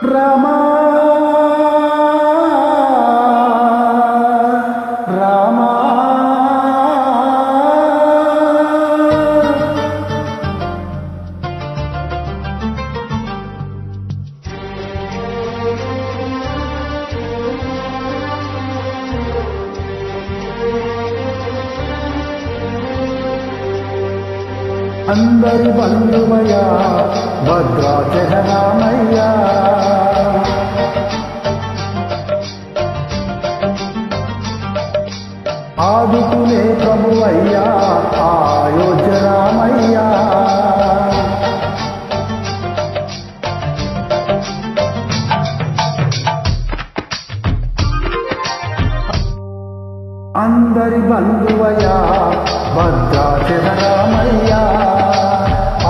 రామా రామా అందరి బంధువయ్యా భద్రాచలరామయ్యా ఆదుకునే ప్రభువయ్యా అయోధ్య రామయ్యా అందరి బంధువయ్యా భద్రాచలరామయ్యా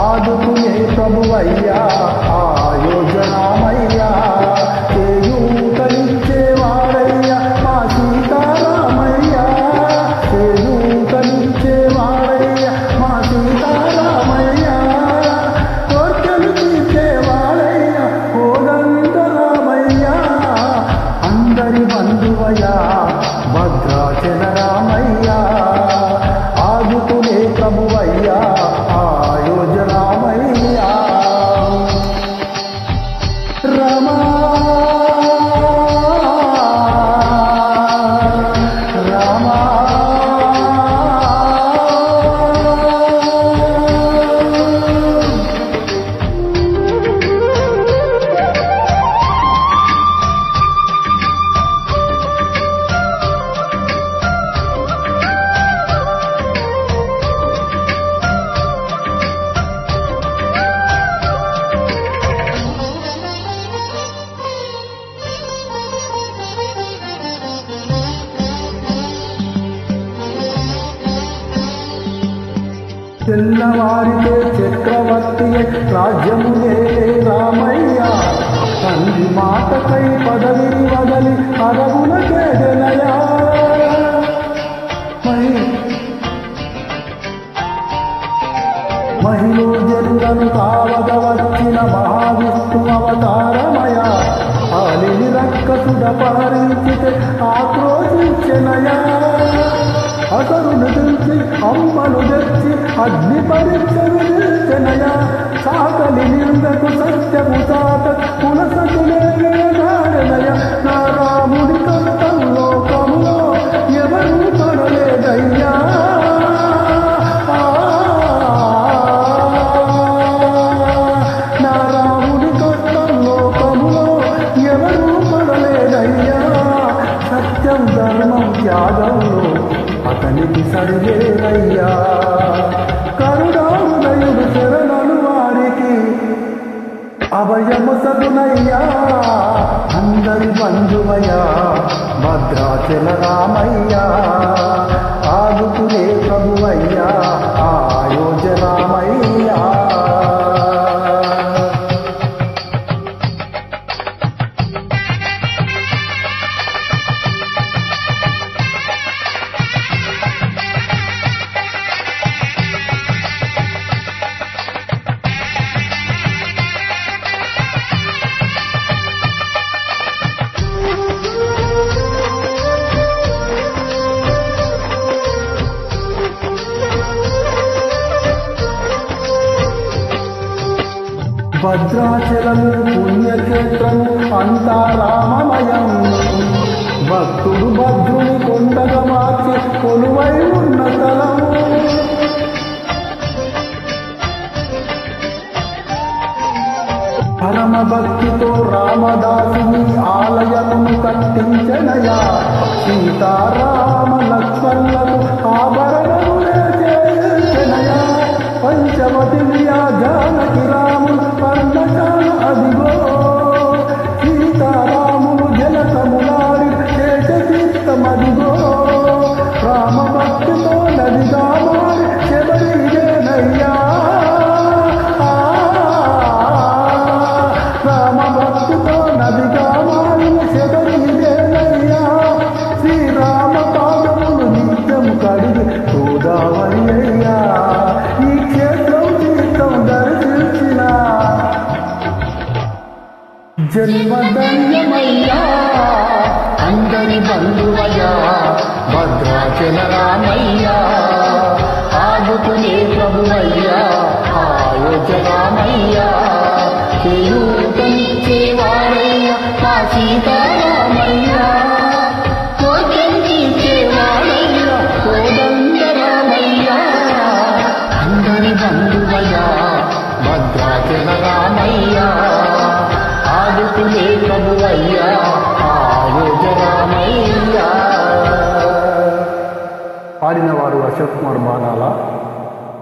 ఆదుకునే ప్రభువయ్యా అయోధ్య రామయ్యా చేయూతనిచ్చేవాడయ్యా మా సీతారామయ్యా చేయూతనిచ్చేవాడయ్యా మా సీతారామయ్యా కోర్కెలు తీర్చేవాడయ్యా కోదండరామయ్యా అందరి బంధువయ్యా భద్రాచలరామయ్యా ఆదుకునే ప్రభువయ్యా అయోధ్య రామయ్యా రమా రామా తెల్లవారితే చక్రవర్తి రాజ్యములే రామయ్య తండ్రి మాటకై పదవిని వదలి అరవులకే గెలయా మహిళోజనులను కావగ వచ్చిన మహావిష్ణు అవతారమయ ఆలిని రక్కసుడ పారించితే ఆక్రోశించెనయా అసరును తెచ్చి అమ్మను తెచ్చి అగ్ని పరీక్షను తెచ్చనయా సాకలి నిందకు సత్యము తాత పులసతులేనయ నా రాముడి కష్టం లోకములో ఎవరు పడలేదయ్యా నా రాముడి కష్టం లోకములో ఎవరు పడలేదయ్యా సత్యం ధర్మం త్యాగంలో అతనికి సరిలేదయ్యా కరుణాదయుడు శరణను వారికి అభయము సగునయ్యా అందరి బంధువయ్యా భద్రాచల రామయ్యా ఆదుకునే ప్రభువయ్యా అయోధ్య రామయ్యా భద్రాచలము పుణ్యక్షేత్రము అంతా రామమయం భక్తుడు భద్రుని కొండగా మార్చి కొలువై ఉన్న స్థలము పరమ భక్తితో రామదాసుని ఆలయమును కట్టించనయా సీతారామ లక్ష్మణులకు ఆభరణములే చేయించనయా పంచవటి జానకి రాములు పర్ణశాల అదిగో సీతారాములు జలకములాడి శేషతీర్థమదిగో రామ భక్తితో నదిగా మారి శబరిదేనయ్యా రామ భక్తితో నదిగా మారిన శబరిదేనయ్యా శ్రీరామ పాద జన్మధన్యమయ్యా అందరి బంధువయ్యా భద్రాచల రామయ్యా ఆదుకునే ప్రభువయ్యా ఆయోజరామయ్యా చేయూతనిచ్చేవాడయ్యా మా సీతారామయ్యా కోటెంచేవాడయ్యా కోదండరామయ్యా అందరి బంధువయ్యా భద్రాచల రామయ్యా ఆదుకునే ప్రభువయ్యా ఆయోజరామయ్యా. పాడినవారు అశోక్ కుమార్ బాణాల.